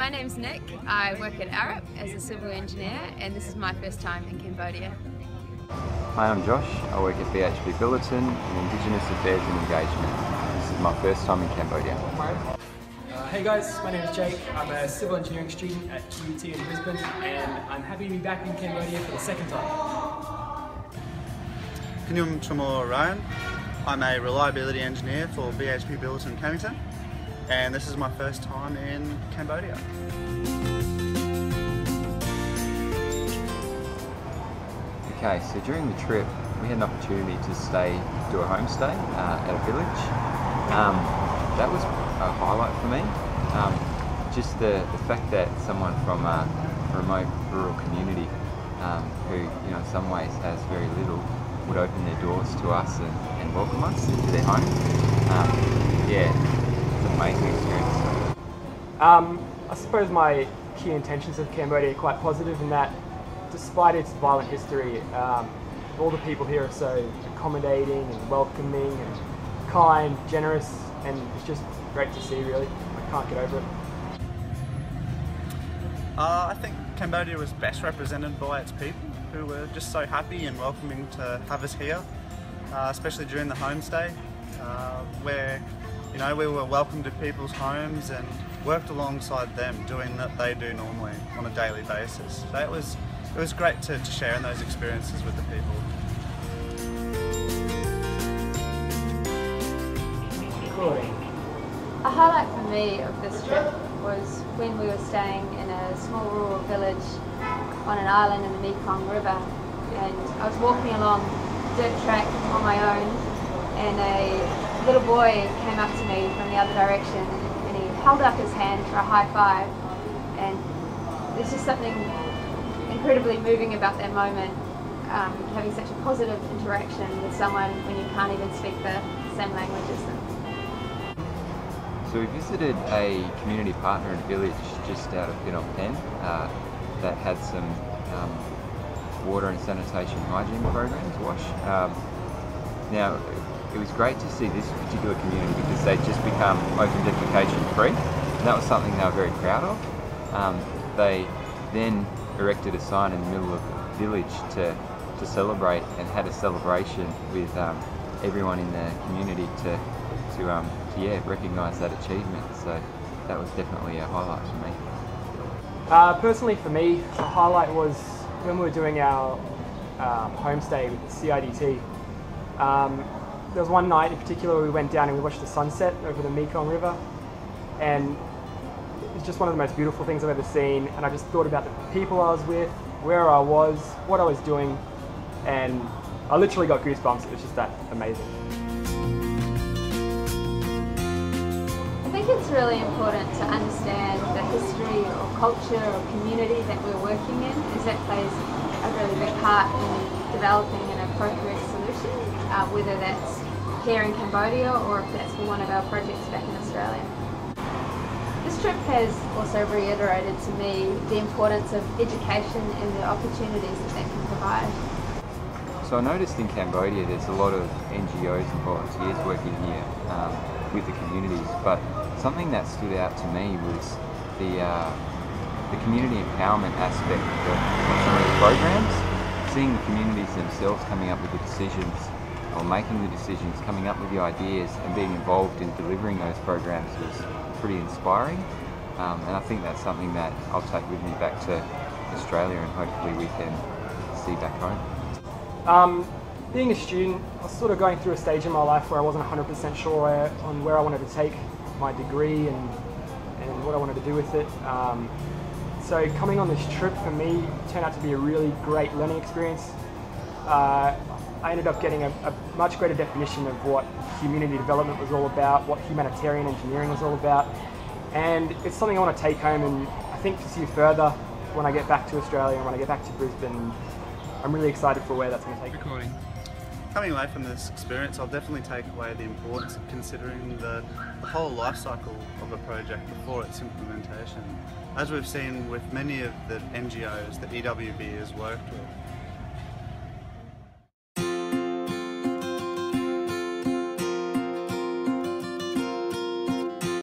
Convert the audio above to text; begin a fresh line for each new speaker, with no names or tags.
my name's Nick. I work at Arup as a civil engineer, and this is my first time in Cambodia.
Hi, I'm Josh. I work at BHP Billiton in Indigenous Affairs and Engagement. This is my first time in Cambodia.
Hey guys, my name is Jake. I'm a civil engineering student at QUT in Brisbane, and I'm happy to be back in Cambodia for the second time.
Kanyum Chamor Ryan. I'm a reliability engineer for BHP Billiton Camington, and this is my first time in Cambodia.
Okay, so during the trip we had an opportunity to do a homestay at a village. That was a highlight for me. Just the fact that someone from a remote rural community who in some ways has very little would open their doors to us and welcome us into their home. Yeah, it's an amazing experience.
I suppose my key intentions of Cambodia are quite positive in that despite its violent history, all the people here are so accommodating and welcoming and kind, generous, and it's just great to see, really. I can't get over it.
I think Cambodia was best represented by its people, who were just so happy and welcoming to have us here, especially during the homestay, where we were welcomed to people's homes and worked alongside them, doing what they do normally on a daily basis. So it was great to share in those experiences with the people.
A highlight for me of this trip was when we were staying in a small rural village on an island in the Mekong River, and I was walking along a dirt track on my own, and a little boy came up to me from the other direction and he held up his hand for a high five, and there's just something incredibly moving about that moment, having such a positive interaction with someone when you can't even speak the same language as them.
So we visited a community partner in a village just out of Phnom Penh that had some water and sanitation hygiene programs, WASH. Now, it was great to see this particular community because they'd just become open defecation free, and that was something they were very proud of. They then erected a sign in the middle of the village to celebrate, and had a celebration with everyone in the community to recognise that achievement. So that was definitely a highlight for me.
Personally for me, the highlight was when we were doing our homestay with the CIDT. There was one night in particular we went down and we watched the sunset over the Mekong River, and it was just one of the most beautiful things I've ever seen, and I just thought about the people I was with, where I was, what I was doing, and I literally got goosebumps. It was just that amazing.
I think it's really important to understand the history or culture or community that we're working in, as that plays a really big part in developing an appropriate solution, whether that's here in Cambodia or if that's for one of our projects back in Australia. This trip has also reiterated to me the importance of education and the opportunities that can provide.
So I noticed in Cambodia there's a lot of NGOs and volunteers working here with the communities, but something that stood out to me was the community empowerment aspect of some of the programs. Seeing the communities themselves coming up with the decisions, or making the decisions, coming up with the ideas and being involved in delivering those programs was pretty inspiring, and I think that's something that I'll take with me back to Australia and hopefully we can see back home.
Being a student, I was sort of going through a stage in my life where I wasn't 100% sure on where I wanted to take my degree and what I wanted to do with it. So coming on this trip for me turned out to be a really great learning experience. I ended up getting a much greater definition of what community development was all about, what humanitarian engineering was all about, and it's something I want to take home and I think pursue further when I get back to Australia and when I get back to Brisbane. I'm really excited for where that's going to take me.
Coming away from this experience, I'll definitely take away the importance of considering the whole life cycle of a project before its implementation. As we've seen with many of the NGOs that EWB has worked with,